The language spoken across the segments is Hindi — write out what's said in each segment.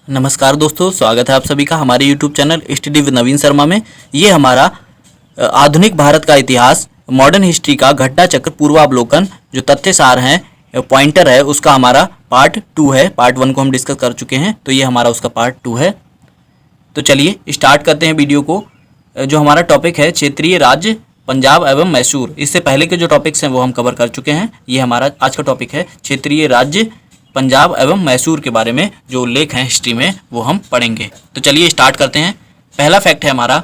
नमस्कार दोस्तों, स्वागत है आप सभी का हमारे YouTube चैनल स्टडी विद नवीन शर्मा में। ये हमारा आधुनिक भारत का इतिहास, मॉडर्न हिस्ट्री का घटना चक्र पूर्वावलोकन जो तथ्य सार हैं, पॉइंटर है, उसका हमारा पार्ट 2 है। पार्ट 1 को हम डिस्कस कर चुके हैं, तो ये हमारा उसका पार्ट 2 है। तो चलिए स्टार्ट करते हैं वीडियो को। जो हमारा टॉपिक है क्षेत्रीय राज्य पंजाब एवं मैसूर। इससे पहले के जो टॉपिक्स हैं वो हम कवर कर चुके हैं। ये हमारा आज का टॉपिक है क्षेत्रीय राज्य पंजाब एवं मैसूर के बारे में जो उल्लेख हैं हिस्ट्री में वो हम पढ़ेंगे। तो चलिए स्टार्ट करते हैं। पहला फैक्ट है हमारा,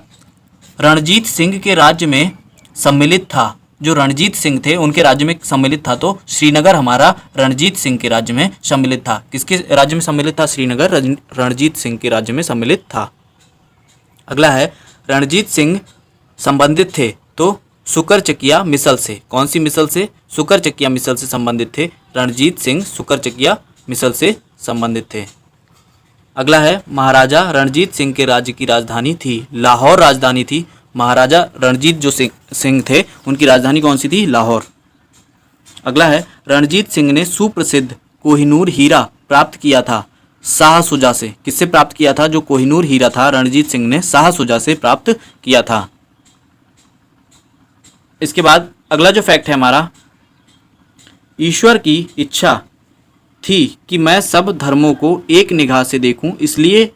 रणजीत सिंह के राज्य में सम्मिलित था। जो रणजीत सिंह थे उनके राज्य में सम्मिलित था, तो श्रीनगर हमारा रणजीत सिंह के राज्य में सम्मिलित था। किसके राज्य में सम्मिलित था? श्रीनगर रणजीत सिंह के राज्य में सम्मिलित था। अगला है, रणजीत सिंह संबंधित थे तो सुकरचकिया मिसल से। कौन सी मिसल से? सुकरचकिया मिसल से संबंधित थे। रणजीत सिंह सुकरचकिया मिसल से संबंधित थे। अगला है, महाराजा रणजीत सिंह के राज्य की राजधानी थी लाहौर। राजधानी थी महाराजा रणजीत जो सिंह थे उनकी राजधानी कौन सी थी? लाहौर। अगला है, रणजीत सिंह ने सुप्रसिद्ध कोहिनूर हीरा प्राप्त किया था शाह शुजा से। किससे प्राप्त किया था? जो कोहिनूर हीरा था रणजीत सिंह ने शाह शुजा से प्राप्त किया था। इसके बाद अगला जो फैक्ट है हमारा, ईश्वर की इच्छा थी कि मैं सब धर्मों को एक निगाह से देखूं, इसलिए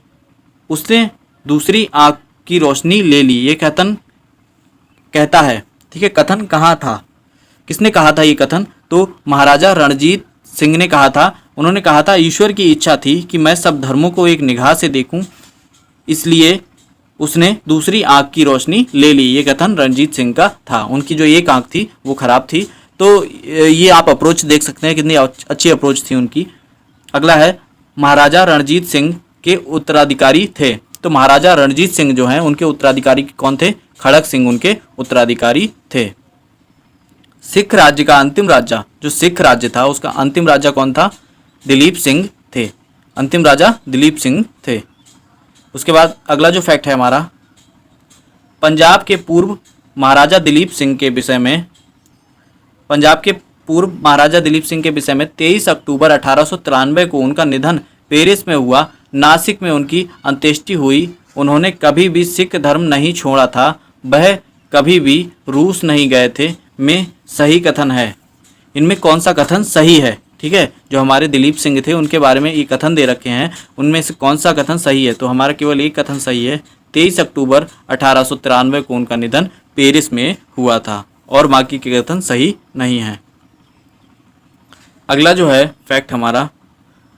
उसने दूसरी आंख की रोशनी ले ली। ये कथन कहता है, ठीक है। कथन कहाँ था? किसने कहा था ये कथन? तो महाराजा रणजीत सिंह ने कहा था। उन्होंने कहा था ईश्वर की इच्छा थी कि मैं सब धर्मों को एक निगाह से देखूं, इसलिए उसने दूसरी आंख की रोशनी ले ली। ये कथन रणजीत सिंह का था। उनकी जो एक आंख थी वो खराब थी। तो ये आप अप्रोच देख सकते हैं कितनी अच्छी अप्रोच थी उनकी। अगला है, महाराजा रणजीत सिंह के उत्तराधिकारी थे। तो महाराजा रणजीत सिंह जो हैं उनके उत्तराधिकारी कौन थे? खड़क सिंह उनके उत्तराधिकारी थे। सिख राज्य का अंतिम राजा, जो सिख राज्य था उसका अंतिम राजा कौन था? दिलीप सिंह थे। अंतिम राजा दिलीप सिंह थे। उसके बाद अगला जो फैक्ट है हमारा, पंजाब के पूर्व महाराजा दिलीप सिंह के विषय में, पंजाब के पूर्व महाराजा दिलीप सिंह के विषय में 23 अक्टूबर 1893 को उनका निधन पेरिस में हुआ। नासिक में उनकी अंत्येष्टि हुई। उन्होंने कभी भी सिख धर्म नहीं छोड़ा था, वह कभी भी रूस नहीं गए थे में सही कथन है। इनमें कौन सा कथन सही है? ठीक है, जो हमारे दिलीप सिंह थे उनके बारे में ये कथन दे रखे हैं, उनमें से कौन सा कथन सही है? तो हमारा केवल एक कथन सही है, 23 अक्टूबर 1893 को उनका निधन पेरिस में हुआ था, और बाकी के कथन सही नहीं है। अगला जो है फैक्ट हमारा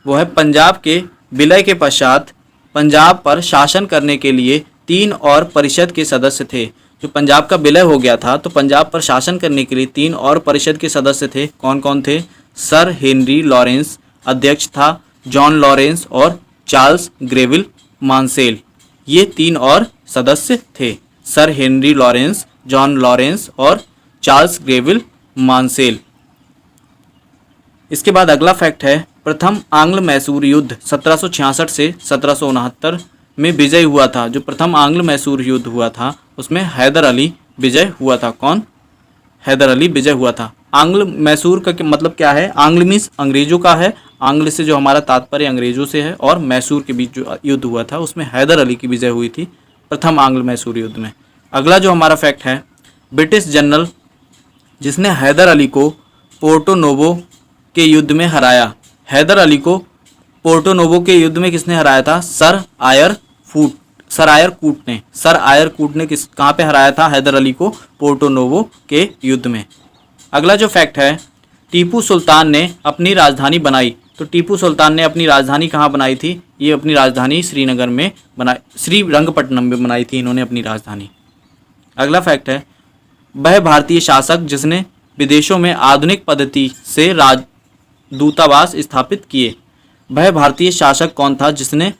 वो है, पंजाब के विलय के पश्चात पंजाब पर शासन करने के लिए 3 और परिषद के सदस्य थे। जो पंजाब का विलय हो गया था तो पंजाब पर शासन करने के लिए 3 और परिषद के सदस्य थे। कौन कौन थे? सर हेनरी लॉरेंस अध्यक्ष था, जॉन लॉरेंस और चार्ल्स ग्रेविल मानसेल, ये 3 और सदस्य थे। Sir Henry Lawrence, John Lawrence और चार्ल्स ग्रेविल मानसेल। इसके बाद अगला फैक्ट है, प्रथम आंग्ल मैसूर युद्ध 1766 से 1769 में विजय हुआ था। जो प्रथम आंग्ल मैसूर युद्ध हुआ था उसमें हैदर अली विजय हुआ था। कौन? हैदर अली विजय हुआ था। आंग्ल मैसूर का मतलब क्या है? आंग्ल मीन्स अंग्रेजों का है। आंग्ल से जो हमारा तात्पर्य अंग्रेजों से है, और मैसूर के बीच जो युद्ध हुआ था उसमें हैदर अली की विजय हुई थी प्रथम आंग्ल मैसूर युद्ध में। अगला जो हमारा फैक्ट है, ब्रिटिश जनरल जिसने हैदर अली को पोर्टो नोवो के युद्ध में हराया। हैदर अली को पोर्टो नोवो के युद्ध में किसने हराया था? सर आयर कूट ने कहाँ पे हराया था हैदर अली को? पोर्टो नोवो के युद्ध में। अगला जो फैक्ट है, टीपू सुल्तान ने अपनी राजधानी बनाई। तो टीपू सुल्तान ने अपनी राजधानी कहाँ बनाई थी? ये अपनी राजधानी श्रीनगर में बनाई, श्रीरंगपट्टनम में बनाई थी इन्होंने अपनी राजधानी। अगला फैक्ट है, वह भारतीय शासक जिसने विदेशों में आधुनिक पद्धति से राजदूतावास स्थापित किए। वह भारतीय शासक कौन था जिसने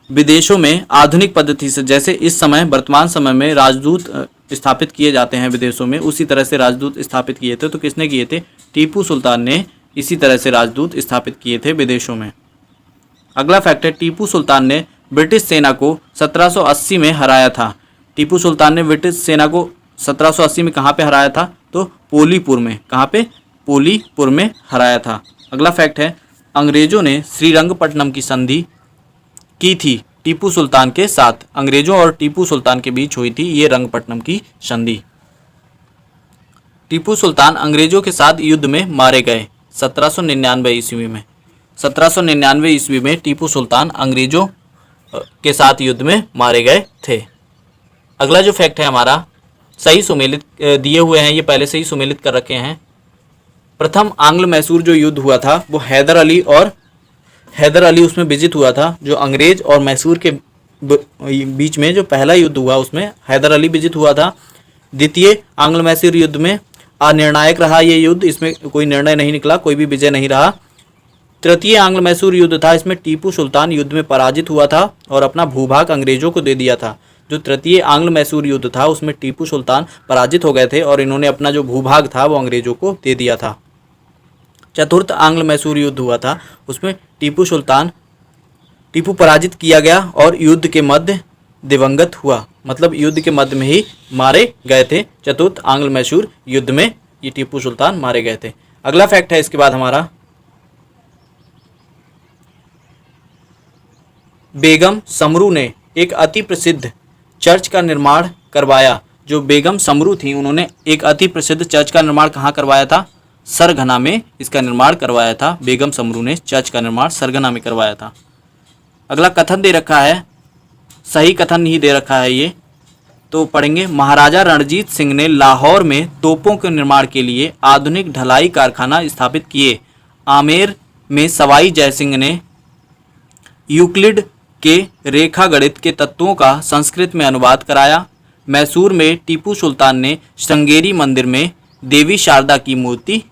विदेशों में आधुनिक पद्धति से, जैसे इस समय वर्तमान समय में राजदूत स्थापित किए जाते हैं विदेशों में, उसी तरह से राजदूत स्थापित किए थे। तो किसने किए थे? टीपू सुल्तान ने इसी तरह से राजदूत स्थापित किए थे विदेशों में। अगला फैक्ट है, टीपू सुल्तान ने ब्रिटिश सेना को 1780 में हराया था। टीपू सुल्तान ने ब्रिटिश सेना को 1780 में कहाँ पे हराया था? तो पोलीपुर में। कहाँ पे? पोलीपुर में हराया था। अगला फैक्ट है, अंग्रेजों ने श्रीरंगपट्टनम की संधि की थी टीपू सुल्तान के साथ। अंग्रेजों और टीपू सुल्तान के बीच हुई थी ये रंगपट्टनम की संधि। टीपू सुल्तान अंग्रेजों के साथ युद्ध में मारे गए 1799 ईस्वी में। 1799 ईस्वी में टीपू सुल्तान अंग्रेजों के साथ युद्ध में मारे गए थे। अगला जो फैक्ट है हमारा, सही सुमेलित दिए हुए हैं, ये पहले से ही सुमेलित कर रखे हैं। प्रथम आंग्ल मैसूर जो युद्ध हुआ था वो हैदर अली उसमें विजित हुआ था। जो अंग्रेज और मैसूर के बीच में जो पहला युद्ध हुआ उसमें हैदर अली विजित हुआ था। द्वितीय आंग्ल मैसूर युद्ध में अनिर्णायक रहा ये युद्ध, इसमें कोई निर्णय नहीं निकला, कोई भी विजय नहीं रहा। तृतीय आंग्ल मैसूर युद्ध था, इसमें टीपू सुल्तान युद्ध में पराजित हुआ था और अपना भूभाग अंग्रेजों को दे दिया था। जो तृतीय आंग्ल मैसूर युद्ध था उसमें टीपू सुल्तान पराजित हो गए थे और इन्होंने अपना जो भूभाग था वो अंग्रेजों को दे दिया था। चतुर्थ आंग्ल मैसूर युद्ध हुआ था, उसमें टीपू पराजित किया गया और युद्ध के मध्य दिवंगत हुआ, मतलब युद्ध के मध्य में ही मारे गए थे। चतुर्थ आंग्ल मैसूर युद्ध में ये टीपू सुल्तान मारे गए थे। अगला फैक्ट है इसके बाद हमारा, बेगम समरू ने एक अति प्रसिद्ध चर्च का निर्माण करवाया। जो बेगम समरू थी उन्होंने एक अति प्रसिद्ध चर्च का निर्माण कहाँ करवाया था? सरगना में इसका निर्माण करवाया था। बेगम समरू ने चर्च का निर्माण सरगना में करवाया था। अगला कथन दे रखा है, सही कथन ही दे रखा है ये, तो पढ़ेंगे। महाराजा रणजीत सिंह ने लाहौर में तोपों के निर्माण के लिए आधुनिक ढलाई कारखाना स्थापित किए। आमेर में सवाई जयसिंह ने यूक्लिड के रेखा गणित के तत्वों का संस्कृत में अनुवाद कराया। मैसूर में टीपू सुल्तान ने श्रृंगेरी मंदिर में देवी शारदा की मूर्ति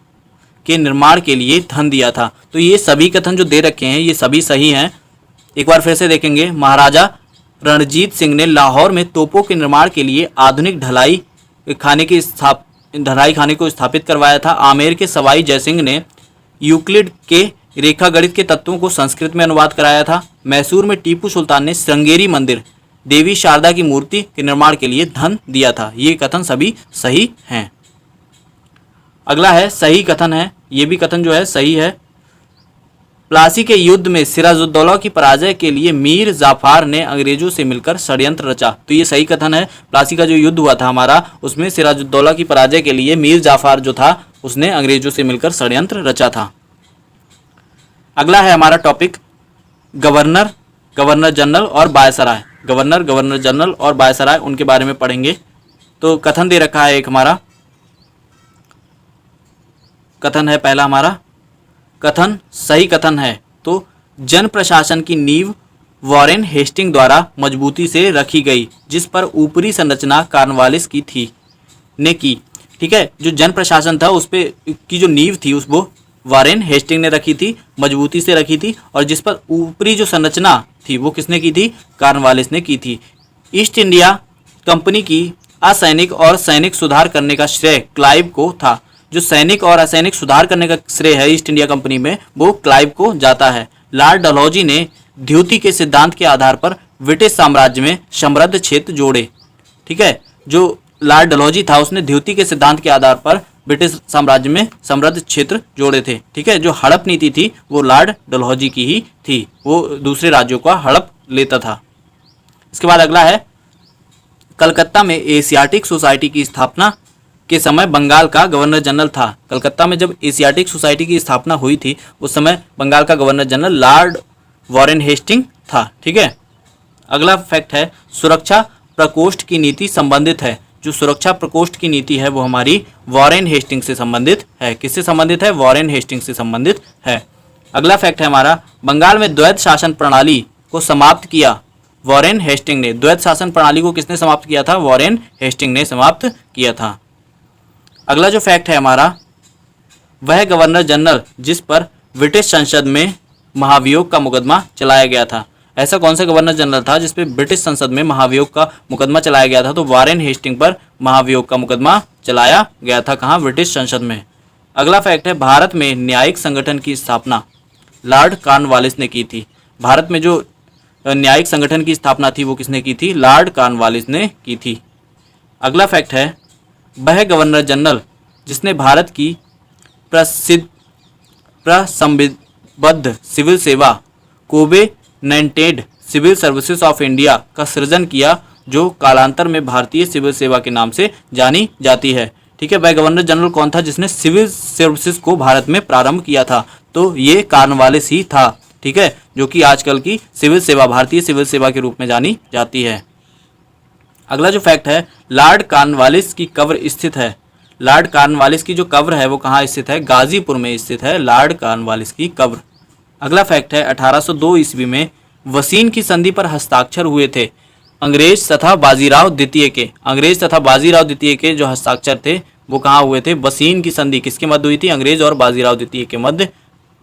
के निर्माण के लिए धन दिया था। तो ये सभी कथन जो दे रखे हैं ये सभी सही हैं। एक बार फिर से देखेंगे। महाराजा रणजीत सिंह ने लाहौर में तोपों के निर्माण के लिए आधुनिक ढलाई खाने को स्थापित करवाया था। आमेर के सवाई जयसिंह ने यूक्लिड के रेखा गणित के तत्वों को संस्कृत में अनुवाद कराया था। मैसूर में टीपू सुल्तान ने श्रृंगेरी मंदिर देवी शारदा की मूर्ति के निर्माण के लिए धन दिया था। ये कथन सभी सही हैं। अगला है सही कथन है, ये भी कथन जो है सही है। प्लासी के युद्ध में सिराजुद्दौला की पराजय के लिए मीर जाफर ने अंग्रेजों से मिलकर षड्यंत्र रचा। तो ये सही कथन है। प्लासी का जो युद्ध हुआ था हमारा उसमें सिराजुद्दौला की पराजय के लिए मीर जाफर जो था उसने अंग्रेजों से मिलकर षड्यंत्र रचा था। अगला है हमारा टॉपिक गवर्नर जनरल और वायसराय। गवर्नर जनरल और वायसराय उनके बारे में पढ़ेंगे। तो कथन दे रखा है एक हमारा कथन है, पहला हमारा कथन सही कथन है। तो जन प्रशासन की नींव वॉरेन हेस्टिंग द्वारा मजबूती से रखी गई, जिस पर ऊपरी संरचना कॉर्नवालिस की ठीक है। जो जन प्रशासन था उस पे की जो नींव थी उस वो वॉरेन हेस्टिंग ने रखी थी, मजबूती से रखी थी, और जिस पर ऊपरी जो संरचना थी वो किसने की थी? कॉर्नवालिस ने की थी। ईस्ट इंडिया कंपनी की असैनिक और सैनिक सुधार करने का श्रेय क्लाइव को था। जो सैनिक और असैनिक सुधार करने का श्रेय है ईस्ट इंडिया कंपनी में वो क्लाइव को जाता है। लॉर्ड डलहौजी ने द्युति के सिद्धांत के आधार पर ब्रिटिश साम्राज्य में समृद्ध क्षेत्र जोड़े। ठीक है, जो लॉर्ड डलहौजी था उसने द्युति के सिद्धांत के आधार पर ब्रिटिश साम्राज्य में समृद्ध क्षेत्र जोड़े थे। ठीक है, जो हड़प नीति थी वो लॉर्ड डलहौजी की ही थी, वो दूसरे राज्यों का हड़प लेता था। इसके बाद अगला है कलकत्ता में एशियाटिक सोसाइटी की स्थापना के समय बंगाल का गवर्नर जनरल था। कलकत्ता में जब एशियाटिक सोसाइटी की स्थापना हुई थी उस समय बंगाल का governor general Lord Warren Hastings था। ठीक है, अगला फैक्ट है सुरक्षा प्रकोष्ठ की नीति संबंधित है। जो सुरक्षा प्रकोष्ठ की नीति है वो हमारी वॉरेन हेस्टिंग से संबंधित है। किससे संबंधित है? वॉरेन हेस्टिंग से संबंधित है। अगला फैक्ट है हमारा बंगाल में द्वैध शासन प्रणाली को समाप्त किया वॉरेन हेस्टिंग ने। द्वैध शासन प्रणाली को किसने समाप्त किया था? वॉरेन हेस्टिंग ने समाप्त किया था। अगला जो फैक्ट है हमारा वह गवर्नर जनरल जिस पर ब्रिटिश संसद में महाभियोग का मुकदमा चलाया गया था। ऐसा कौन सा गवर्नर जनरल था जिस पे ब्रिटिश संसद में महाभियोग का मुकदमा चलाया गया था? तो वॉरेन हेस्टिंग पर महाभियोग का मुकदमा चलाया गया था। कहाँ? ब्रिटिश संसद में। अगला फैक्ट है भारत में न्यायिक संगठन की स्थापना लॉर्ड कॉर्नवालिस ने की थी। भारत में जो न्यायिक संगठन की स्थापना थी वो किसने की थी? लॉर्ड कॉर्नवालिस ने की थी। अगला फैक्ट है वह गवर्नर जनरल जिसने भारत की प्रसंविबद्ध सिविल सेवा covenanted civil services of India का सृजन किया, जो कालांतर में भारतीय सिविल सेवा के नाम से जानी जाती है। ठीक है, वह गवर्नर जनरल कौन था जिसने सिविल सर्विसेज को भारत में प्रारंभ किया था? तो ये कॉर्नवालिस ही था। ठीक है, जो कि आजकल की सिविल सेवा, भारतीय सिविल सेवा के रूप में जानी जाती है। अगला जो फैक्ट है, लॉर्ड कॉर्नवालिस की कब्र स्थित है। लॉर्ड कॉर्नवालिस की जो कब्र है वो कहाँ स्थित है? गाजीपुर में स्थित है लॉर्ड कॉर्नवालिस की कब्र। अगला फैक्ट है, 1802 ईस्वी में वसीन की संधि पर हस्ताक्षर हुए थे अंग्रेज तथा बाजीराव द्वितीय के। अंग्रेज तथा बाजीराव द्वितीय के जो हस्ताक्षर थे वो कहाँ हुए थे? वसीन की संधि किसके मध्य हुई थी? अंग्रेज और बाजीराव द्वितीय के मध्य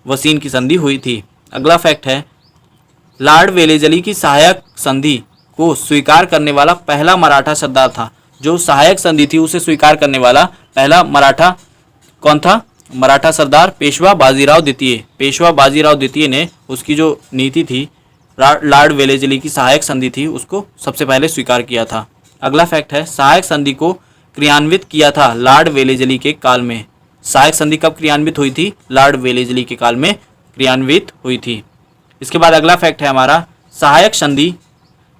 वसीन की संधि हुई थी। अगला फैक्ट है, लॉर्ड वेलेजली की सहायक संधि को स्वीकार करने वाला पहला मराठा सरदार था। जो सहायक संधि थी उसे स्वीकार करने वाला पहला मराठा कौन था? मराठा सरदार पेशवा बाजीराव द्वितीय। पेशवा बाजीराव द्वितीय ने उसकी जो नीति थी, लॉर्ड वेलेजली की सहायक संधि थी, उसको सबसे पहले स्वीकार किया था। अगला फैक्ट है, सहायक संधि को क्रियान्वित किया था लॉर्ड वेलेजली के काल में। सहायक संधि कब क्रियान्वित हुई थी? लॉर्ड वेलेजली के काल में क्रियान्वित हुई थी। इसके बाद अगला फैक्ट है हमारा, सहायक संधि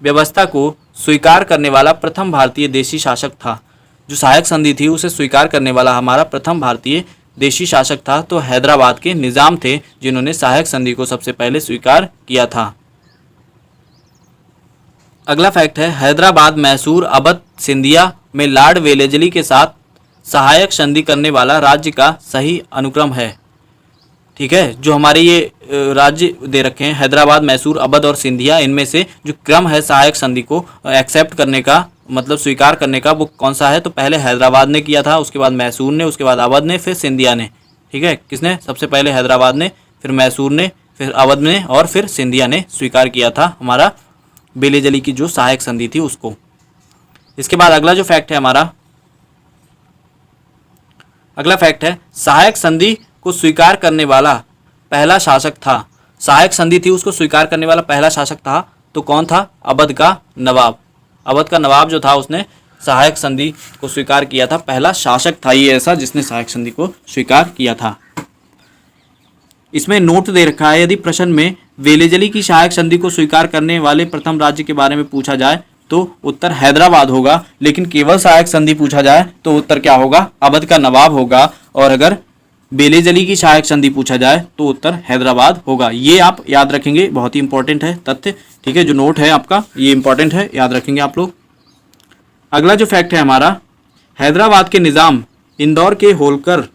व्यवस्था को स्वीकार करने वाला प्रथम भारतीय देशी शासक था। जो सहायक संधि थी उसे स्वीकार करने वाला हमारा प्रथम भारतीय देशी शासक था, तो हैदराबाद के निजाम थे जिन्होंने सहायक संधि को सबसे पहले स्वीकार किया था। अगला फैक्ट है, हैदराबाद, मैसूर, अवध, सिंधिया में लॉर्ड वेलेजली के साथ सहायक संधि करने वाला राज्य का सही अनुक्रम है। ठीक है, जो हमारे ये राज्य दे रखे हैं हैदराबाद, मैसूर, अवध और सिंधिया, इनमें से जो क्रम है सहायक संधि को एक्सेप्ट करने का, मतलब स्वीकार करने का, वो कौन सा है? तो पहले हैदराबाद ने किया था, उसके बाद मैसूर ने, उसके बाद अवध ने, फिर सिंधिया ने। ठीक है, किसने? सबसे पहले हैदराबाद ने, फिर मैसूर ने, फिर अवध ने और फिर सिंधिया ने स्वीकार किया था हमारा वेलेजली की जो सहायक संधि थी उसको। इसके बाद अगला जो फैक्ट है हमारा, अगला फैक्ट है, सहायक संधि को स्वीकार करने वाला पहला शासक था। सहायक संधि थी उसको स्वीकार करने वाला पहला शासक था, तो कौन था? अवध का नवाब। अवध का नवाब जो था उसने सहायक संधि को स्वीकार किया था, पहला शासक था ये ऐसा जिसने सहायक संधि को स्वीकार किया था। इसमें नोट दे रखा है, यदि प्रश्न में वेलेजली की सहायक संधि को स्वीकार करने वाले प्रथम राज्य के बारे में पूछा जाए तो उत्तर हैदराबाद होगा, लेकिन केवल सहायक संधि पूछा जाए तो उत्तर क्या होगा? अवध का नवाब होगा। और अगर वेलेजली की सहायक संधि पूछा जाए तो उत्तर हैदराबाद होगा। ये आप याद रखेंगे, बहुत ही इंपॉर्टेंट है तथ्य। ठीक है, जो नोट है आपका ये इंपॉर्टेंट है, याद रखेंगे आप लोग। अगला जो फैक्ट है हमारा, हैदराबाद के निज़ाम इंदौर के होलकर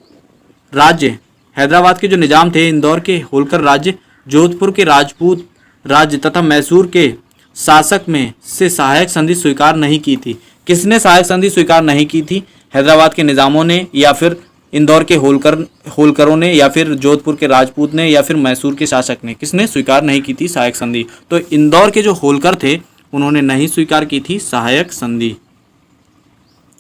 राज्य, हैदराबाद के जो निज़ाम थे इंदौर के होलकर राज्य, जोधपुर के राजपूत राज्य तथा मैसूर के शासक में से सहायक संधि स्वीकार नहीं की थी। किसने सहायक संधि स्वीकार नहीं की थी? हैदराबाद के निज़ामों ने, या फिर इंदौर के होलकरों ने, या फिर जोधपुर के राजपूत ने, या फिर मैसूर के शासक ने? किसने स्वीकार नहीं की थी सहायक संधि? तो इंदौर के जो होलकर थे उन्होंने नहीं स्वीकार की थी सहायक संधि।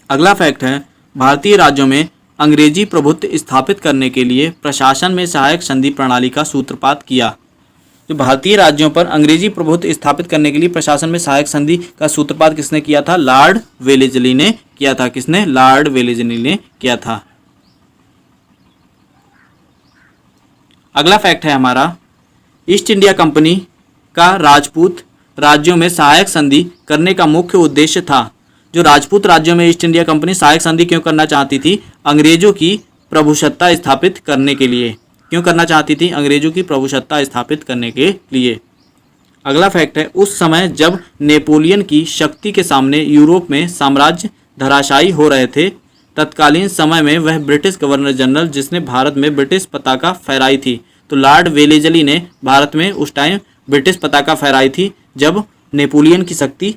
अगला फैक्ट है, भारतीय राज्यों में अंग्रेजी प्रभुत्व स्थापित करने के लिए प्रशासन में सहायक संधि प्रणाली का सूत्रपात किया। जो भारतीय राज्यों पर अंग्रेजी प्रभुत्व स्थापित करने के लिए प्रशासन में सहायक संधि का सूत्रपात किसने किया था? लॉर्ड वेलेजली ने किया था। किसने? लॉर्ड वेलेजली ने किया था। अगला फैक्ट है हमारा, ईस्ट इंडिया कंपनी का राजपूत राज्यों में सहायक संधि करने का मुख्य उद्देश्य था। जो राजपूत राज्यों में ईस्ट इंडिया कंपनी सहायक संधि क्यों करना चाहती थी? अंग्रेजों की प्रभुसत्ता स्थापित करने के लिए। क्यों करना चाहती थी? अंग्रेजों की प्रभुसत्ता स्थापित करने के लिए। अगला फैक्ट है, उस समय जब नेपोलियन की शक्ति के सामने यूरोप में साम्राज्य धराशायी हो रहे थे, तत्कालीन समय में वह ब्रिटिश गवर्नर जनरल जिसने भारत में ब्रिटिश पताका फहराई थी। तो लॉर्ड वेलेजली ने भारत में उस टाइम ब्रिटिश पताका फहराई थी जब नेपोलियन की शक्ति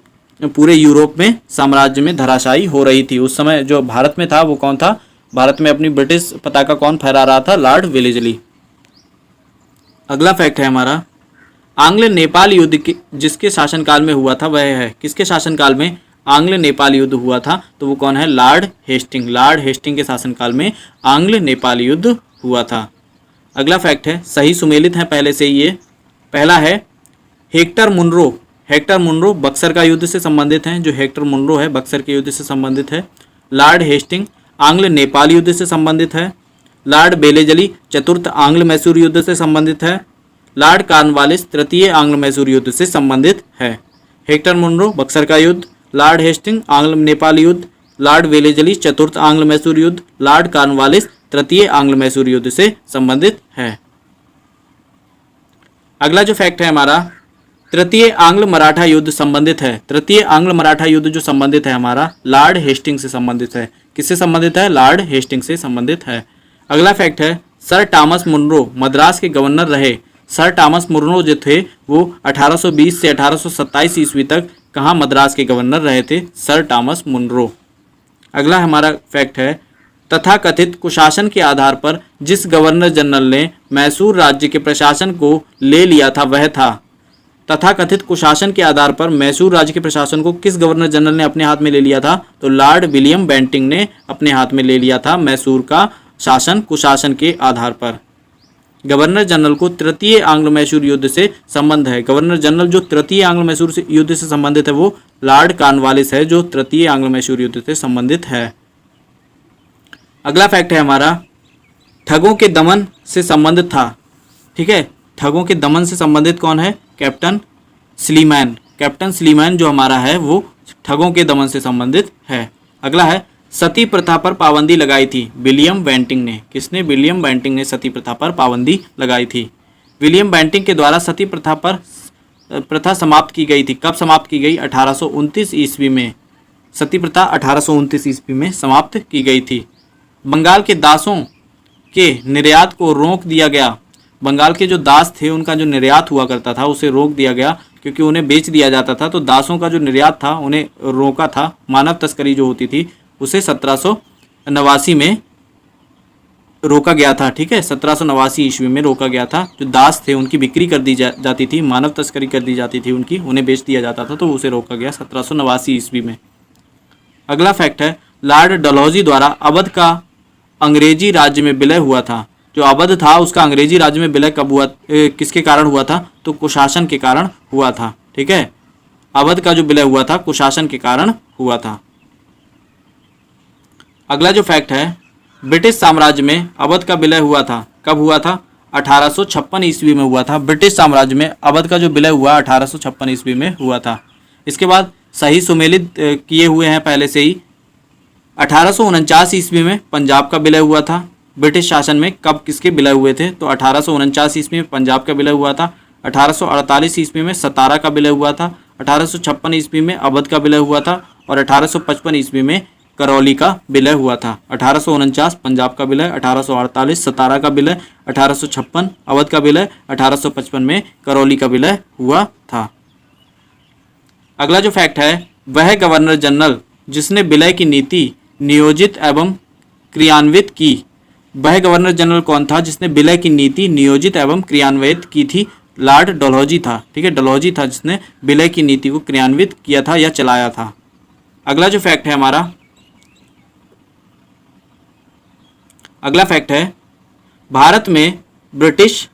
पूरे यूरोप में साम्राज्य में धराशायी हो रही थी। उस समय जो भारत में था वो कौन था? भारत में अपनी ब्रिटिश पताका कौन फहरा रहा था? Lord Wellesley. अगला फैक्ट है हमारा, आंग्ल नेपाल युद्ध जिसके शासनकाल में हुआ था वह है, किसके शासनकाल में आंग्ल नेपाल युद्ध हुआ था? तो वो कौन है? Lord Hasting. लॉर्ड हेस्टिंग के शासनकाल में आंग्ल नेपाल युद्ध हुआ था। अगला फैक्ट है, सही सुमेलित है पहले से ये। पहला है Hector Munro. Hector Munro Buxar का युद्ध से संबंधित हैं। जो हेक्टर मुनरो है बक्सर के युद्ध से संबंधित है। लॉर्ड हेस्टिंग आंग्ल नेपाल युद्ध से संबंधित है। लॉर्ड वेलेजली चतुर्थ आंग्ल मैसूर युद्ध से संबंधित है। लॉर्ड कॉर्नवालिस तृतीय आंग्ल मैसूर युद्ध से संबंधित है? हेक्टर मुनरो बक्सर का युद्ध, लॉर्ड हेस्टिंग आंग्ल नेपाल युद्ध, लॉर्ड वेलेजली चतुर्थ आंग्ल मैसूर युद्ध, लॉर्ड कॉर्नवालिस तृतीय आंग्ल मैसूर युद्ध से संबंधित है। अगला जो फैक्ट है हमारा, तृतीय आंग्ल मराठा युद्ध संबंधित है। तृतीय आंग्ल मराठा युद्ध जो संबंधित है हमारा लॉर्ड हेस्टिंग से संबंधित है। किससे संबंधित है? लॉर्ड हेस्टिंग से संबंधित है। अगला फैक्ट है, सर टॉमस मुनरो मद्रास के गवर्नर रहे। सर टॉमस मुनरो जो थे वो 1820 से 1827 ईस्वी तक कहाँ मद्रास के गवर्नर रहे थे? Sir Thomas Munro. अगला हमारा फैक्ट है, तथाकथित कुशासन के आधार पर जिस गवर्नर जनरल ने मैसूर राज्य के प्रशासन को ले लिया था वह था। तथाकथित कुशासन के आधार पर मैसूर राज्य के प्रशासन को किस गवर्नर जनरल ने अपने हाथ में ले लिया था? तो लॉर्ड विलियम बेंटिंग ने अपने हाथ में ले लिया था मैसूर का शासन कुशासन के आधार पर। गवर्नर जनरल को तृतीय आंग्ल मैसूर युद्ध से संबंध है। गवर्नर जनरल जो तृतीय आंग्ल मैसूर युद्ध से संबंधित है वो लॉर्ड कॉर्नवालिस है, जो तृतीय आंग्ल मैसूर युद्ध से संबंधित है। अगला फैक्ट है हमारा, ठगों के दमन से संबंधित था। ठीक है, ठगों के दमन से संबंधित कौन है? Captain Sleeman. कैप्टन स्लीमैन जो हमारा है वो ठगों के दमन से संबंधित है। अगला है, सती प्रथा पर पाबंदी लगाई थी विलियम बेंटिंग ने। किसने? विलियम बेंटिंग ने सती प्रथा पर पाबंदी लगाई थी। विलियम बेंटिंग के द्वारा सती प्रथा समाप्त की गई थी। कब समाप्त की गई? 1829 ईस्वी में। सती प्रथा 1829 ईस्वी में समाप्त की गई थी। बंगाल के दासों के निर्यात को रोक दिया गया। बंगाल के जो दास थे उनका जो निर्यात हुआ करता था उसे रोक दिया गया, क्योंकि उन्हें बेच दिया जाता था। तो दासों का जो निर्यात था उन्हें रोका था। मानव तस्करी जो होती थी उसे 1789 में रोका गया था। ठीक है, 1789 ईस्वी में रोका गया था। जो दास थे उनकी बिक्री कर दी जाती थी, मानव तस्करी कर दी जाती थी उनकी, उन्हें बेच दिया जाता था, तो उसे रोका गया 1789 ईस्वी में। अगला फैक्ट है, लॉर्ड डलहौजी द्वारा अवध का अंग्रेजी राज्य में विलय हुआ था। जो अवध था उसका अंग्रेजी राज्य में विलय कब हुआ, किसके कारण हुआ था? तो कुशासन के कारण हुआ था। ठीक है, अवध का जो विलय हुआ था कुशासन के कारण हुआ था। अगला जो फैक्ट है, ब्रिटिश साम्राज्य में अवध का विलय हुआ था। कब हुआ था? 1856 ईस्वी में हुआ था। ब्रिटिश साम्राज्य में अवध का जो विलय हुआ 1856 ईस्वी में हुआ था। इसके बाद सही सुमेलित किए हुए हैं पहले से ही। 1849 ईस्वी में पंजाब का विलय हुआ था। ब्रिटिश शासन में कब किसके विलय हुए थे? तो 1849 ईस्वी में पंजाब का विलय हुआ था। 1848 ईस्वी में सतारा का विलय हुआ था। 1856 ईस्वी में अवध का विलय हुआ था और 1855 ईस्वी में करौली का विलय हुआ था। 1849 पंजाब का विलय, 1848 सतारा का विलय, 1856 अवध का विलय, 1855 में करौली का विलय हुआ था। अगला जो फैक्ट है, वह गवर्नर जनरल जिसने विलय की नीति नियोजित एवं क्रियान्वित की। वह गवर्नर जनरल कौन था जिसने विलय की नीति नियोजित एवं क्रियान्वित की थी? लॉर्ड डलहौजी था। ठीक है, डलहौजी था जिसने विलय की नीति को क्रियान्वित किया था या चलाया था। अगला जो फैक्ट है हमारा, अगला फैक्ट है, भारत में ब्रिटिश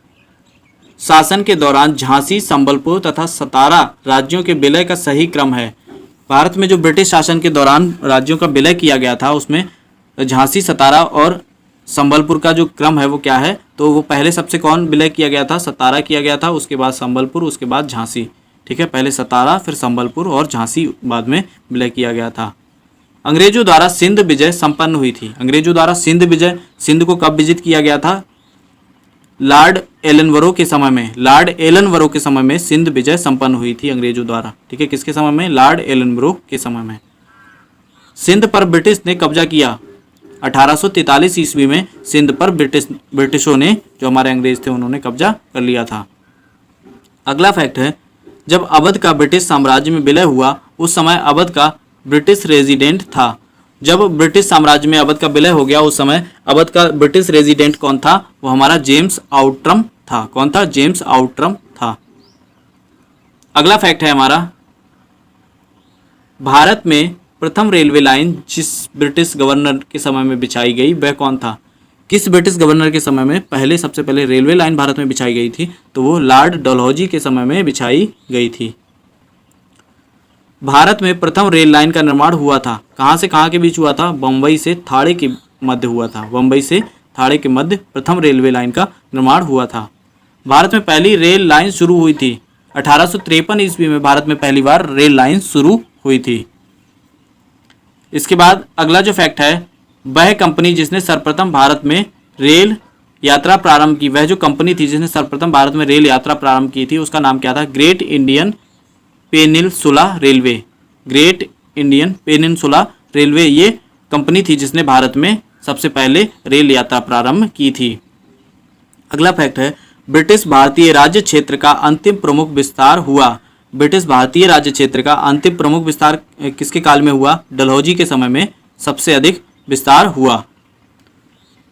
शासन के दौरान झांसी, संबलपुर तथा सतारा राज्यों के विलय का सही क्रम है। भारत में जो ब्रिटिश शासन के दौरान राज्यों का विलय किया गया था उसमें झांसी, सतारा और संबलपुर का जो क्रम है वो क्या है? तो वो पहले सबसे कौन विलय किया गया था? सतारा किया गया था, उसके बाद संबलपुर, उसके बाद झांसी। ठीक है, पहले सतारा फिर संबलपुर और झांसी बाद में विलय किया गया था। अंग्रेजों द्वारा सिंध विजय संपन्न हुई थी। अंग्रेजों द्वारा सिंध विजय, सिंध को कब विजित किया गया था? लॉर्ड एलनबरो के समय में। लॉर्ड एलनबरो के समय में सिंध विजय संपन्न हुई थी अंग्रेजों द्वारा। ठीक है, किसके समय में? लॉर्ड एलनबरो के समय में। सिंध पर ब्रिटिश ने कब्जा किया 1843 ईस्वी में। सिंध पर ब्रिटिशों ने, जो हमारे अंग्रेज थे, उन्होंने कब्जा कर लिया था। अगला फैक्ट है, जब अवध का ब्रिटिश साम्राज्य में विलय हुआ उस समय अवध का ब्रिटिश रेजिडेंट था। जब ब्रिटिश साम्राज्य में अवध का विलय हो गया उस समय अवध का ब्रिटिश रेजिडेंट कौन था? वो हमारा जेम्स आउट्रम था। कौन था? जेम्स आउट्रम था। अगला फैक्ट है हमारा, भारत में प्रथम रेलवे लाइन जिस ब्रिटिश गवर्नर के समय में बिछाई गई वह कौन था? किस ब्रिटिश गवर्नर के समय में सबसे पहले रेलवे लाइन भारत में बिछाई गई थी? तो वो लॉर्ड डलहौजी के समय में बिछाई गई थी। भारत में प्रथम रेल लाइन का निर्माण हुआ था। कहाँ से कहाँ के बीच हुआ था? बम्बई से थाड़े के मध्य हुआ था। बम्बई से थाड़े के मध्य प्रथम रेलवे लाइन का निर्माण हुआ था। भारत में पहली रेल लाइन शुरू हुई थी? 1853 ईस्वी में भारत में पहली बार रेल लाइन शुरू हुई थी। इसके बाद अगला जो फैक्ट है, वह कंपनी जिसने सर्वप्रथम भारत में रेल यात्रा प्रारंभ की, वह जो कंपनी थी जिसने सर्वप्रथम भारत में रेल यात्रा प्रारंभ की थी, उसका नाम क्या था? Great Indian peninsula railway. Great Indian peninsula railway ये कंपनी थी जिसने भारत में सबसे पहले रेल यात्रा प्रारंभ की थी। अगला फैक्ट है, ब्रिटिश भारतीय राज्य क्षेत्र का अंतिम प्रमुख विस्तार हुआ। ब्रिटिश भारतीय राज्य क्षेत्र का अंतिम प्रमुख विस्तार किसके काल में हुआ? डलहौजी के समय में सबसे अधिक विस्तार हुआ।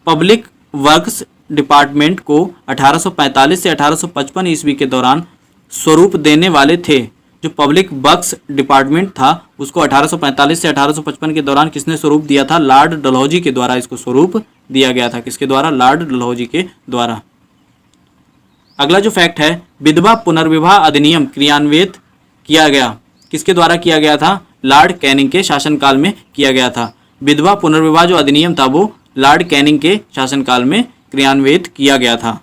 पब्लिक वर्क्स डिपार्टमेंट को 1845 से 1855 ईस्वी के दौरान स्वरूप देने वाले थे। जो पब्लिक वर्क्स डिपार्टमेंट था उसको 1845 से 1855 के दौरान किसने स्वरूप दिया था? लॉर्ड डलहौजी के द्वारा इसको स्वरूप दिया गया था। किसके द्वारा? लॉर्ड डलहौजी के द्वारा। अगला जो फैक्ट है, विधवा पुनर्विवाह अधिनियम क्रियान्वित किया गया। किसके द्वारा किया गया था? लॉर्ड कैनिंग के शासनकाल में किया गया था। विधवा पुनर्विवाह जो अधिनियम था वो लॉर्ड कैनिंग के शासनकाल में क्रियान्वित किया गया था।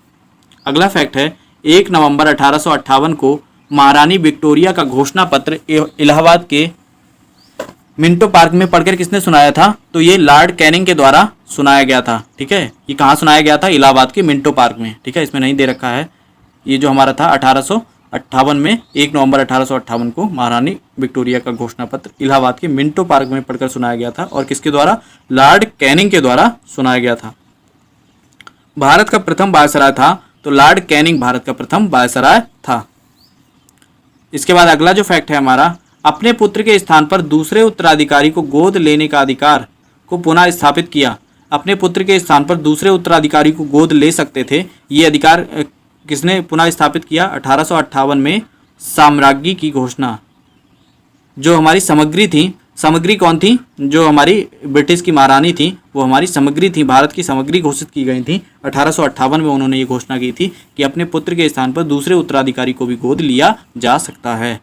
अगला फैक्ट है, 1 नवंबर 1858 को महारानी विक्टोरिया का घोषणा पत्र इलाहाबाद के मिंटो पार्क में पढ़कर किसने सुनाया था? तो ये लॉर्ड कैनिंग के द्वारा सुनाया गया था। ठीक है, ये कहाँ सुनाया गया था? इलाहाबाद के मिंटो पार्क में। ठीक है, इसमें नहीं दे रखा है। ये जो हमारा था 1858 में 1 नवंबर 1858 को महारानी विक्टोरिया का घोषणा पत्र इलाहाबाद के मिंटो पार्क में पढ़कर सुनाया गया था। और किसके द्वारा? लॉर्ड कैनिंग के द्वारा सुनाया गया था। भारत का प्रथम वायसराय था, तो लॉर्ड कैनिंग भारत का प्रथम वायसराय था। इसके बाद अगला जो फैक्ट है हमारा, अपने पुत्र के स्थान पर दूसरे उत्तराधिकारी को गोद लेने का अधिकार को पुनः स्थापित किया। अपने पुत्र के स्थान पर दूसरे उत्तराधिकारी को गोद ले सकते थे, ये अधिकार किसने पुनः स्थापित किया? 1858 में साम्राज्ञी की घोषणा। जो हमारी सामग्री थी, सामग्री कौन थी? जो हमारी ब्रिटिश की महारानी थी वो हमारी सामग्री थी, भारत की सामग्री घोषित की गई थी। 1858 में उन्होंने ये घोषणा की थी कि अपने पुत्र के स्थान पर दूसरे उत्तराधिकारी को भी गोद लिया जा सकता है।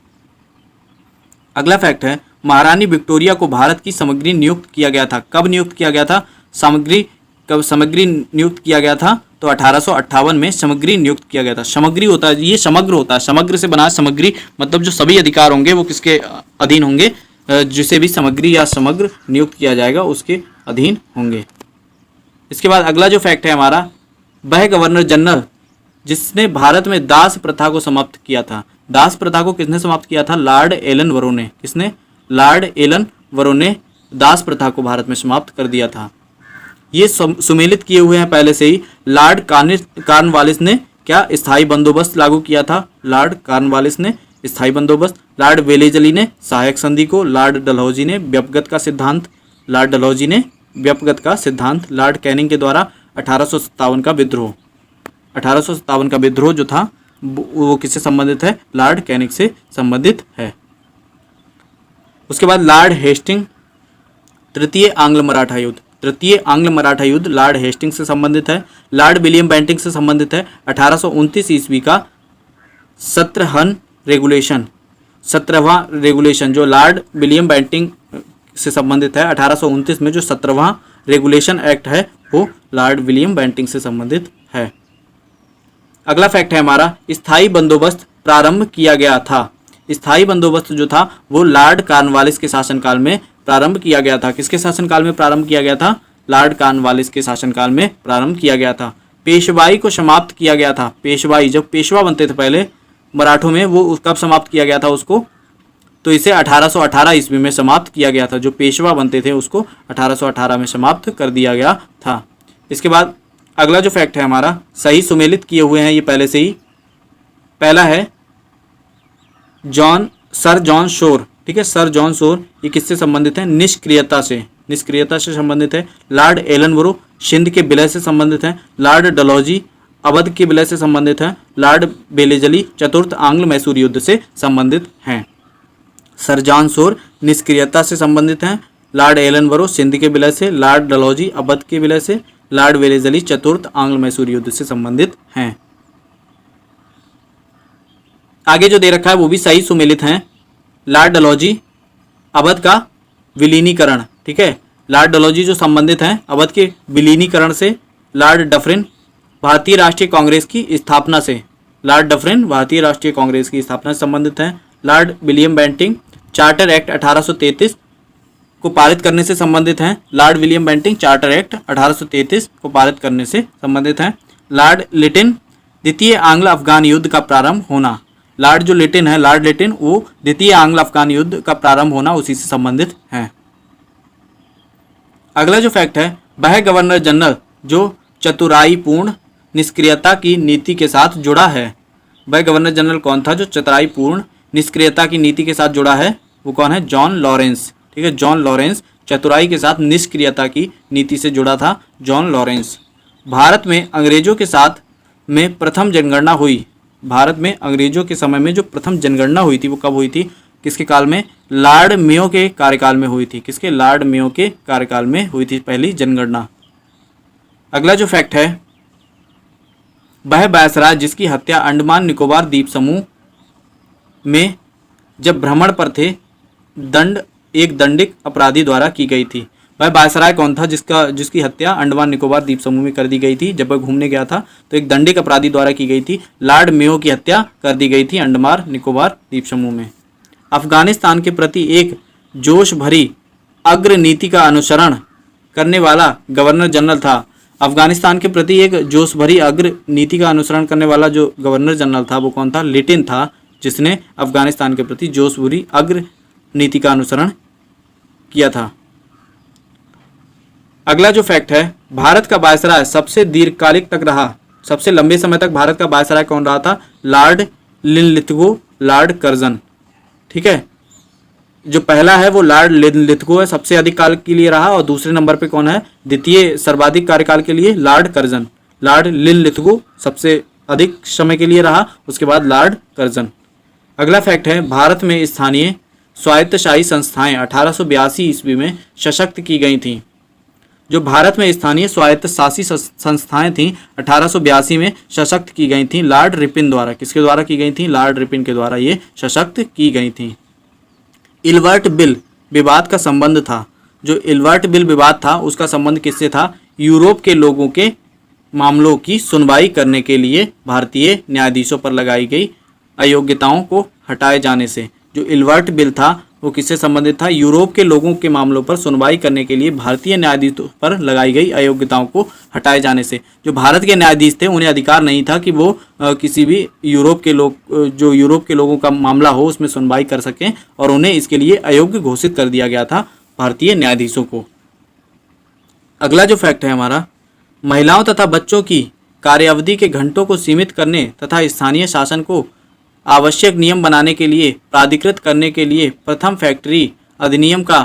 अगला फैक्ट है, महारानी विक्टोरिया को भारत की सामग्री नियुक्त किया गया था। कब नियुक्त किया गया था? सामग्री नियुक्त किया गया था तो 1858 में सामग्री नियुक्त किया गया था। सामग्री होता है, ये समग्र होता है, समग्र से बना सामग्री, मतलब जो सभी अधिकार होंगे वो किसके अधीन होंगे? जिसे भी सामग्री या समग्र नियुक्त किया जाएगा उसके अधीन होंगे। इसके बाद अगला जो फैक्ट है हमारा, वह गवर्नर जनरल जिसने भारत में दास प्रथा को समाप्त किया था। दास प्रथा को किसने समाप्त किया था? लॉर्ड एलन वरो ने। किसने? लॉर्ड एलन वरो ने दास प्रथा को भारत में समाप्त कर दिया था। ये सुमेलित किए हुए हैं पहले से ही। लॉर्ड कॉर्नवालिस ने क्या स्थायी बंदोबस्त लागू किया था? लॉर्ड कॉर्नवालिस ने स्थायी बंदोबस्त। लॉर्ड वेलेजली ने सहायक संधि को। लॉर्ड डलहौजी ने व्यपगत का सिद्धांत। लॉर्ड डलहौजी ने व्यपगत का सिद्धांत। लॉर्ड कैनिंग के द्वारा 1857 का विद्रोह। 1857 का विद्रोह जो था वो किससे संबंधित है? लॉर्ड कैनिंग से संबंधित है। उसके बाद लॉर्ड हेस्टिंग, तृतीय आंग्ल मराठा युद्ध। तृतीय आंग्ल मराठा युद्ध लॉर्ड हेस्टिंग से संबंधित है। लॉर्ड विलियम बेंटिंक से संबंधित है। 1829 ईस्वी का सत्रहन रेगुलेशन, 17वां रेगुलेशन जो लॉर्ड विलियम बेंटिंक से संबंधित है। 1829 में जो 17वां रेगुलेशन एक्ट है वो लॉर्ड विलियम बेंटिंक से संबंधित है। अगला फैक्ट है हमारा, स्थायी बंदोबस्त प्रारंभ किया गया था। स्थायी बंदोबस्त जो था वो लॉर्ड कॉर्नवालिस के शासनकाल में प्रारंभ किया गया था। किसके शासनकाल में प्रारंभ किया गया था? लॉर्ड कॉर्नवालिस के शासनकाल में प्रारंभ किया गया था। पेशवाई को समाप्त किया गया था। पेशवाई, जब पेशवा बनते थे पहले मराठों में, वो कब समाप्त किया गया था उसको? तो इसे 1818 ईस्वी में समाप्त किया गया था। जो पेशवा बनते थे उसको 1818 में समाप्त कर दिया गया था। इसके बाद अगला जो फैक्ट है हमारा, सही सुमेलित किए हुए हैं ये पहले से ही। पहला है सर जॉन शोर। ठीक है, सर जॉन शोर ये किससे संबंधित है? निष्क्रियता से। निष्क्रियता से संबंधित है। लॉर्ड एलन वरो सिंध के विलय से संबंधित है। लॉर्ड डलहौजी अवध के विलय से संबंधित है। लॉर्ड बेलेजली चतुर्थ आंग्ल मैसूर युद्ध से संबंधित हैं। सर जॉन शोर निष्क्रियता से संबंधित हैं। लॉर्ड एलन वरो सिंध के विलय से। लॉर्ड डलहौजी अवध के विलय से। लॉर्ड बेलेजली चतुर्थ आंग्ल मैसूर युद्ध से संबंधित हैं। आगे जो दे रखा है वो भी सही सुमेलित हैं। लॉर्ड डलहौजी अवध का विलीनीकरण। ठीक है, लॉर्ड डलहौजी जो संबंधित हैं अवध के विलीनीकरण से। लॉर्ड डफरिन भारतीय राष्ट्रीय कांग्रेस की स्थापना से। लॉर्ड डफरिन भारतीय राष्ट्रीय कांग्रेस की स्थापना से संबंधित हैं। Lord William Bentinck Charter Act 1833 को पारित करने से संबंधित हैं। Lord William Bentinck Charter Act 1833 को पारित करने से संबंधित हैं। लॉर्ड लिटिन द्वितीय आंग्ल अफगान युद्ध का प्रारंभ होना। लॉर्ड जो लिटिन है, लॉर्ड लिटिन, वो द्वितीय आंग्ल अफगान युद्ध का प्रारंभ होना उसी से संबंधित है। अगला जो फैक्ट है, वह गवर्नर जनरल जो चतुराईपूर्ण निष्क्रियता की नीति के साथ जुड़ा है। वह गवर्नर जनरल कौन था जो चतुराईपूर्ण निष्क्रियता की नीति के साथ जुड़ा है? वो कौन है? John Lawrence. ठीक है, जॉन लॉरेंस चतुराई के साथ निष्क्रियता की नीति से जुड़ा था, जॉन लॉरेंस। भारत में अंग्रेजों के साथ में प्रथम जनगणना हुई। भारत में अंग्रेजों के समय में जो प्रथम जनगणना हुई थी वो कब हुई थी? किसके काल में? लॉर्ड मेयो के कार्यकाल में हुई थी। किसके? लॉर्ड मेयो के कार्यकाल में हुई थी पहली जनगणना। अगला जो फैक्ट है, वह वायसराय जिसकी हत्या अंडमान निकोबार द्वीप समूह में जब भ्रमण पर थे एक दंडिक अपराधी द्वारा की गई थी। वह वायसराय कौन था जिसकी हत्या अंडमान निकोबार द्वीप समूह में कर दी गई थी? जब वह घूमने गया था तो एक दंडिक अपराधी द्वारा की गई थी। लॉर्ड मेयो की हत्या कर दी गई थी अंडमान निकोबार द्वीप समूह में। अफगानिस्तान के प्रति एक जोश भरी अग्र नीति का अनुसरण करने वाला गवर्नर जनरल था। अफगानिस्तान के प्रति एक जोश भरी अग्र नीति का अनुसरण करने वाला जो गवर्नर जनरल था वो कौन था? लिटिन था, जिसने अफगानिस्तान के प्रति जोश भरी अग्र नीति का अनुसरण किया था। अगला जो फैक्ट है, भारत का वायसराय सबसे दीर्घकालिक तक रहा। सबसे लंबे समय तक भारत का वायसराय कौन रहा था? Lord Linlithgow, Lord Curzon. ठीक है, जो पहला है वो लॉर्ड लिनलिथगो है, सबसे अधिक काल के लिए रहा, और दूसरे नंबर पे कौन है? द्वितीय सर्वाधिक कार्यकाल के लिए लॉर्ड कर्जन। लॉर्ड लिनलिथगो सबसे अधिक समय के लिए रहा, उसके बाद लॉर्ड कर्जन। अगला फैक्ट है, भारत में स्थानीय स्वायत्तशाही संस्थाएं 1882 ईस्वी में सशक्त की गई थीं। जो भारत में स्थानीय स्वायत्तशासी संस्थाएं थीं 1882 में सशक्त की गई थीं लॉर्ड रिपिन द्वारा। किसके द्वारा की गई थीं? लॉर्ड रिपिन के द्वारा ये सशक्त की गई थीं। इल्वर्ट बिल विवाद का संबंध था। जो इल्वर्ट बिल विवाद था उसका संबंध किससे था? यूरोप के लोगों के मामलों की सुनवाई करने के लिए भारतीय न्यायाधीशों पर लगाई गई अयोग्यताओं को हटाए जाने से। जो इल्वर्ट बिल था वो किससे संबंधित था? यूरोप के लोगों के मामलों पर सुनवाई करने के लिए भारतीय न्यायाधीशों पर लगाई गई अयोग्यताओं को हटाए जाने से। जो भारत के न्यायाधीश थे उन्हें अधिकार नहीं था कि वो किसी भी यूरोप के लोगों का मामला हो उसमें सुनवाई कर सकें, और उन्हें इसके लिए अयोग्य घोषित कर दिया गया था भारतीय न्यायाधीशों को। अगला जो फैक्ट है हमारा, महिलाओं तथा बच्चों की कार्यावधि के घंटों को सीमित करने तथा स्थानीय शासन को आवश्यक नियम बनाने के लिए प्राधिकृत करने के लिए प्रथम फैक्ट्री अधिनियम का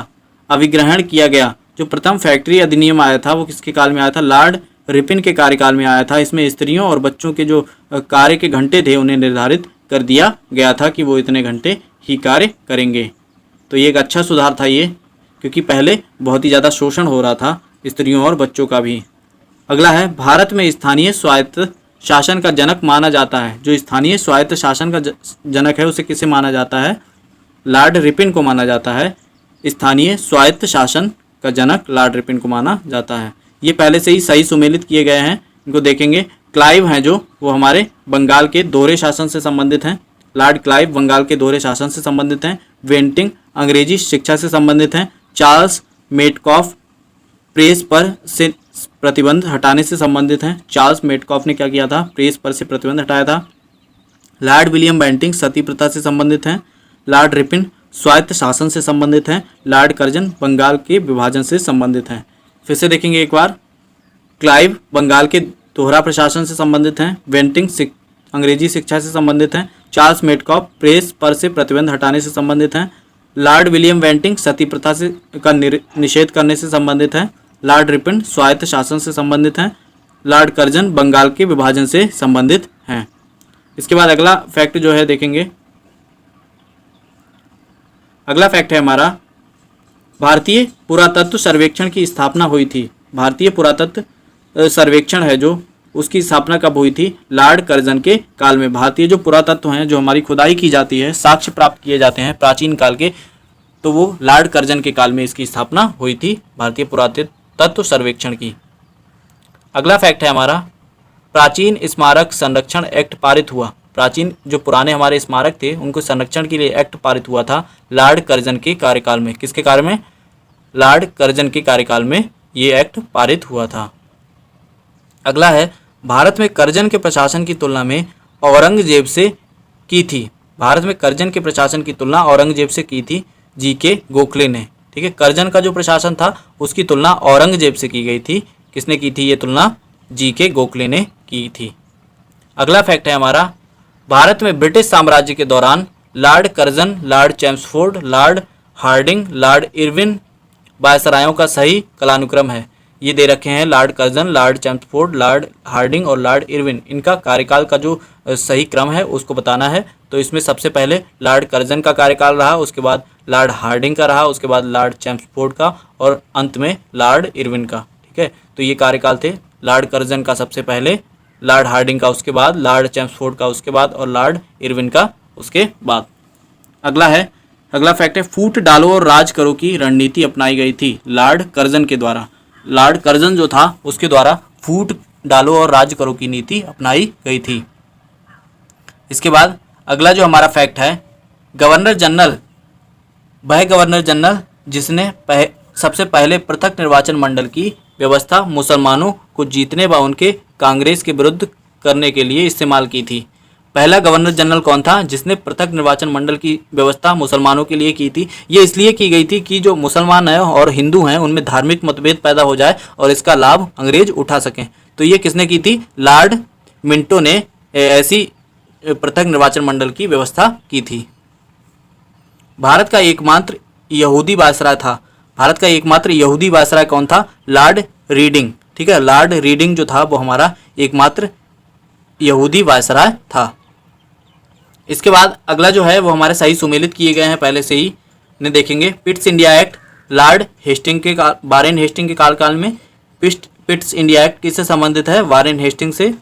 अभिग्रहण किया गया। जो प्रथम फैक्ट्री अधिनियम आया था वो किसके काल में आया था? लॉर्ड रिपिन के कार्यकाल में आया था। इसमें स्त्रियों और बच्चों के जो कार्य के घंटे थे उन्हें निर्धारित कर दिया गया था कि वो इतने घंटे ही कार्य करेंगे। तो ये एक अच्छा सुधार था ये, क्योंकि पहले बहुत ही ज़्यादा शोषण हो रहा था स्त्रियों और बच्चों का भी। अगला है, भारत में स्थानीय स्वायत्त शासन का जनक माना जाता है। जो स्थानीय स्वायत्त शासन का जनक है उसे किसे माना जाता है? लॉर्ड रिपिन को माना जाता है। स्थानीय स्वायत्त शासन का जनक लॉर्ड रिपिन को माना जाता है। ये पहले से ही सही सुमेलित किए गए हैं, इनको देखेंगे। क्लाइव हैं जो वो हमारे बंगाल के दोहरे शासन से संबंधित हैं। लॉर्ड क्लाइव बंगाल के दोहरे शासन से संबंधित हैं। वेंटिंग अंग्रेजी शिक्षा से संबंधित हैं। चार्ल्स मेटकॉफ प्रेस पर से प्रतिबंध हटाने से संबंधित हैं। चार्ल्स मेटकॉफ ने क्या किया था? प्रेस पर से प्रतिबंध हटाया था। लॉर्ड विलियम बेंटिंग सती प्रथा से संबंधित हैं। लॉर्ड रिपिन स्वायत्त शासन से संबंधित हैं। लॉर्ड कर्जन बंगाल के विभाजन से संबंधित हैं। फिर से देखेंगे एक बार। क्लाइव बंगाल के दोहरा प्रशासन से संबंधित हैं। वेंटिंग अंग्रेजी शिक्षा से संबंधित हैं। चार्ल्स मेटकॉफ प्रेस पर से प्रतिबंध हटाने से संबंधित हैं। लॉर्ड विलियम बेंटिंग सती प्रथा से का निषेध करने से संबंधित हैं। लॉर्ड रिपिन स्वायत्त शासन से संबंधित हैं। लॉर्ड कर्जन बंगाल के विभाजन से संबंधित हैं। इसके बाद अगला फैक्ट जो है देखेंगे। अगला फैक्ट है हमारा, भारतीय पुरातत्व सर्वेक्षण की स्थापना हुई थी। भारतीय पुरातत्व सर्वेक्षण है जो उसकी स्थापना कब हुई थी? लॉर्ड कर्जन के काल में। भारतीय जो पुरातत्व हैं, जो हमारी खुदाई की जाती है, साक्ष्य प्राप्त किए जाते हैं प्राचीन काल के, तो वो लॉर्ड कर्जन के काल में इसकी स्थापना हुई थी भारतीय पुरातत्व सर्वेक्षण की। अगला फैक्ट है हमारा, प्राचीन स्मारक संरक्षण एक्ट पारित हुआ। प्राचीन जो पुराने हमारे स्मारक थे उनको संरक्षण के लिए एक्ट पारित हुआ था लॉर्ड कर्जन के कार्यकाल में। किसके कार्य में? लॉर्ड कर्जन के कार्यकाल में ये एक्ट पारित हुआ था। अगला है, भारत में कर्जन के प्रशासन की तुलना में औरंगजेब से की थी। भारत में कर्जन के प्रशासन की तुलना औरंगजेब से की थी जी.के. गोखले ने। ठीक है, कर्जन का जो प्रशासन था उसकी तुलना औरंगजेब से की गई थी। किसने की थी ये तुलना? जी.के. गोखले ने की थी। अगला फैक्ट है हमारा, भारत में ब्रिटिश साम्राज्य के दौरान Lord Curzon, Lord Chelmsford, Lord Hardinge, Lord Irwin वायसरायों का सही कालानुक्रम है। ये दे रखे हैं Lord Curzon, Lord Chelmsford, Lord Hardinge और लॉर्ड इरविन। इनका कार्यकाल का जो सही क्रम है उसको बताना है। तो इसमें सबसे पहले लॉर्ड कर्जन का कार्यकाल रहा, उसके बाद लॉर्ड हार्डिंग का रहा, उसके बाद लॉर्ड चैम्सफोर्ड का और अंत में लॉर्ड इरविन का। ठीक है, तो ये कार्यकाल थे लॉर्ड कर्जन का सबसे पहले, लॉर्ड हार्डिंग का उसके बाद, लॉर्ड चैम्सफोर्ड का उसके बाद और लॉर्ड इरविन का उसके बाद। अगला फैक्ट है, फूट डालो और राज करो की रणनीति अपनाई गई थी लॉर्ड कर्जन के द्वारा। लॉर्ड कर्जन जो था उसके द्वारा फूट डालो और राज करो की नीति अपनाई गई थी। इसके बाद अगला जो हमारा फैक्ट है, गवर्नर जनरल, वह गवर्नर जनरल जिसने सबसे पहले पृथक निर्वाचन मंडल की व्यवस्था मुसलमानों को जीतने व उनके कांग्रेस के विरुद्ध करने के लिए इस्तेमाल की थी। पहला गवर्नर जनरल कौन था जिसने पृथक निर्वाचन मंडल की व्यवस्था मुसलमानों के लिए की थी? ये इसलिए की गई थी कि जो मुसलमान हैं और हिंदू हैं उनमें धार्मिक मतभेद पैदा हो जाए और इसका लाभ अंग्रेज उठा सकें। तो ये किसने की थी? लॉर्ड मिंटो ने ऐसी पृथक निर्वाचन मंडल की व्यवस्था की थी। भारत का एकमात्र यहूदी वायसराय था। भारत का एकमात्र यहूदी वायसराय कौन था? Lord reading. ठीक है, लॉर्ड रीडिंग जो था वो हमारा एकमात्र यहूदी वायसराय था। इसके बाद अगला जो है वो हमारे सही सुमेलित किए गए हैं पहले से ही ने देखेंगे। Pitt's India Act Lord Hastings के वारेन हेस्टिंग के काल में। पिट्स इंडिया एक्ट किससे संबंधित है? वारेन हेस्टिंग से।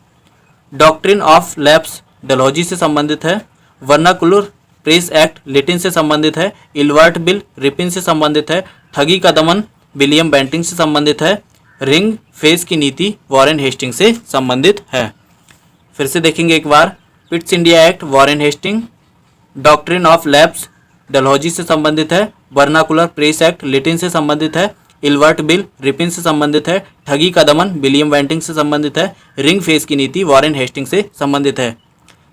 डॉक्ट्रिन ऑफ लैप्स डलहौजी से संबंधित है। वर्नाकुलर प्रेस एक्ट लिटिन से संबंधित है। इल्वर्ट बिल रिपिन से संबंधित है। ठगी का दमन विलियम बेंटिंग से संबंधित है। रिंग फेस की नीति वारेन हेस्टिंग से संबंधित है। फिर से देखेंगे एक बार, Pitt's India Act Warren Hastings, doctrine of lapse Dalhousie से संबंधित है। वर्नाकुलर प्रेस एक्ट लिटिन से संबंधित है। इल्वर्ट बिल रिपिन से संबंधित है। ठगी का दमन विलियम बेंटिंग से संबंधित है। रिंग फेस की नीति वारेन हेस्टिंग से संबंधित है।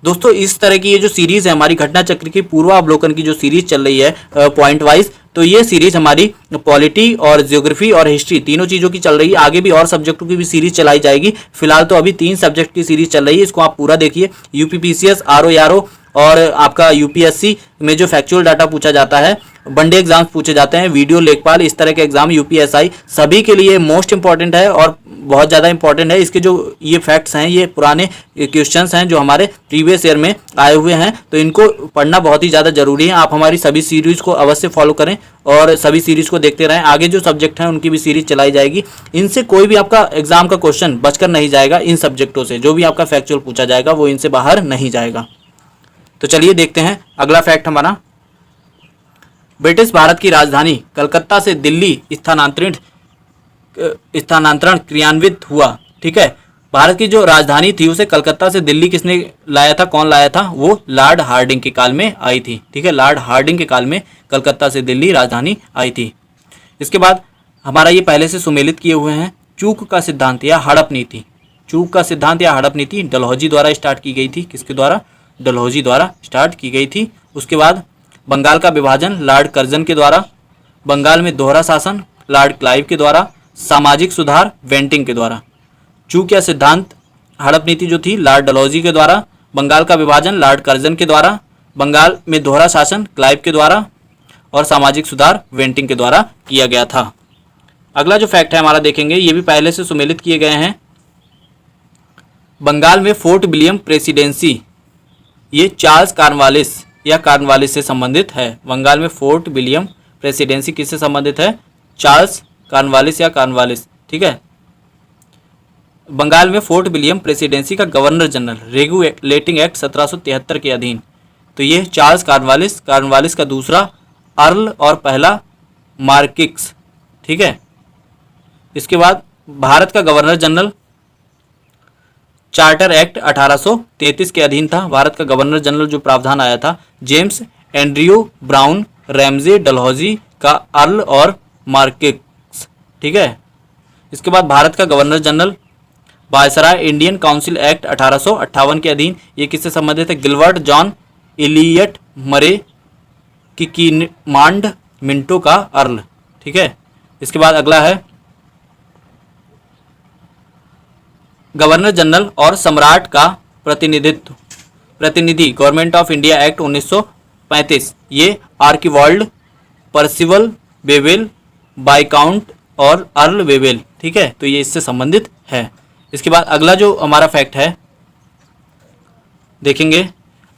दोस्तों इस तरह की ये जो सीरीज है हमारी घटना चक्र की पूर्वावलोकन की जो सीरीज चल रही है पॉइंट वाइज, तो ये सीरीज हमारी पॉलिटी और ज्योग्राफी और हिस्ट्री तीनों चीज़ों की चल रही है। आगे भी और सब्जेक्टों की भी सीरीज चलाई जाएगी। फिलहाल तो अभी 3 सब्जेक्ट की सीरीज चल रही है, इसको आप पूरा देखिए। यूपीपीसीएस, आरओ और आपका यूपीएससी में जो फैक्चुअल डाटा पूछा जाता है, वनडे एग्जाम्स पूछे जाते हैं, वीडियो लेखपाल, इस तरह के एग्जाम यूपीएसआई सभी के लिए मोस्ट इंपॉर्टेंट है और बहुत ज़्यादा इंपॉर्टेंट है। इसके जो ये फैक्ट्स हैं ये पुराने क्वेश्चंस हैं जो हमारे प्रीवियस ईयर में आए हुए हैं, तो इनको पढ़ना बहुत ही ज़्यादा जरूरी है। आप हमारी सभी सीरीज को अवश्य फॉलो करें और सभी सीरीज को देखते रहें। आगे जो सब्जेक्ट हैं उनकी भी सीरीज चलाई जाएगी। इनसे कोई भी आपका एग्जाम का क्वेश्चन बचकर नहीं जाएगा। इन सब्जेक्टों से जो भी आपका फैक्चुअल पूछा जाएगा वो इनसे बाहर नहीं जाएगा। तो चलिए देखते हैं अगला फैक्ट हमारा। ब्रिटिश भारत की राजधानी कलकत्ता से दिल्ली स्थानांतरण क्रियान्वित हुआ। ठीक है, भारत की जो राजधानी थी उसे कलकत्ता से दिल्ली किसने लाया था? कौन लाया था? वो लॉर्ड हार्डिंग के काल में आई थी। ठीक है, लॉर्ड हार्डिंग के काल में कलकत्ता से दिल्ली राजधानी आई थी। इसके बाद हमारा ये पहले से सुमेलित किए हुए हैं, चूक का सिद्धांत या हड़प नीति। चूक का सिद्धांत या हड़प नीति डलहौजी द्वारा स्टार्ट की गई थी। किसके द्वारा? डलहौजी द्वारा स्टार्ट की गई थी। उसके बाद बंगाल का विभाजन लॉर्ड कर्जन के द्वारा। बंगाल में दोहरा शासन लॉर्ड क्लाइव के द्वारा। सामाजिक सुधार बेंटिंग के द्वारा। चूक या सिद्धांत हड़प नीति जो थी लॉर्ड डलहौजी के द्वारा। बंगाल का विभाजन लॉर्ड कर्जन के द्वारा। बंगाल में दोहरा शासन क्लाइव के द्वारा और सामाजिक सुधार बेंटिंग के द्वारा किया गया था। अगला जो फैक्ट है हमारा देखेंगे, ये भी पहले से सुमेलित किए गए हैं। बंगाल में फोर्ट विलियम प्रेसिडेंसी ये चार्ल्स कॉर्नवालिस या कॉर्नवालिस से संबंधित है। बंगाल में फोर्ट विलियम प्रेसिडेंसी किससे संबंधित है? चार्ल्स कॉर्नवालिस या कॉर्नवालिस। ठीक है, बंगाल में फोर्ट विलियम प्रेसिडेंसी का गवर्नर जनरल रेगुलेटिंग एक्ट 1773 के अधीन। तो ये चार्ल्स कॉर्नवालिस, कॉर्नवालिस का दूसरा अर्ल और पहला मार्किक्स। ठीक है, इसके बाद भारत का गवर्नर जनरल चार्टर एक्ट 1833 के अधीन था। भारत का गवर्नर जनरल जो प्रावधान आया था, James Andrew brown Ramsay Dalhousie का अर्ल और मार्किस, ठीक है। इसके बाद भारत का governor general viceroy Indian council act 1858 के अधीन, ये किससे संबंधित है? गिलबर्ट जॉन इलियट मरे की कीमांड मिंटो का अर्ल, ठीक है। इसके बाद अगला है गवर्नर जनरल और सम्राट का प्रतिनिधि गवर्नमेंट ऑफ इंडिया एक्ट 1935, ये आर्किवॉल्ड पर्सिवल वेवेल बाइकाउंट और अर्ल वेवेल, ठीक है। तो ये इससे संबंधित है। इसके बाद अगला जो हमारा फैक्ट है देखेंगे,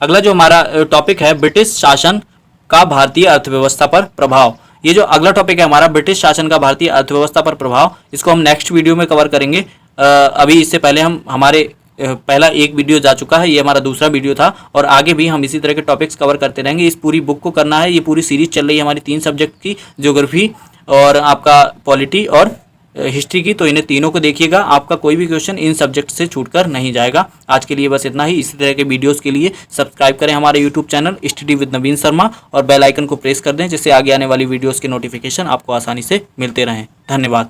अगला जो हमारा टॉपिक है ब्रिटिश शासन का भारतीय अर्थव्यवस्था पर प्रभाव। ये जो अगला टॉपिक है हमारा ब्रिटिश शासन का भारतीय अर्थव्यवस्था पर प्रभाव, इसको हम नेक्स्ट वीडियो में कवर करेंगे। अभी इससे पहले हमारे पहला एक वीडियो जा चुका है, ये हमारा दूसरा वीडियो था, और आगे भी हम इसी तरह के टॉपिक्स कवर करते रहेंगे। इस पूरी बुक को करना है, ये पूरी सीरीज चल रही है हमारी 3 सब्जेक्ट की, ज्योग्राफी और आपका पॉलिटी और हिस्ट्री की। तो इन्हें तीनों को देखिएगा, आपका कोई भी क्वेश्चन इन सब्जेक्ट से छूटकर नहीं जाएगा। आज के लिए बस इतना ही। इसी तरह के वीडियोस के लिए सब्सक्राइब करें हमारे यूट्यूब चैनल स्टडी विद नवीन शर्मा और बेल आइकन को प्रेस कर दें, जिससे आगे आने वाली वीडियोस के नोटिफिकेशन आपको आसानी से मिलते रहें। धन्यवाद।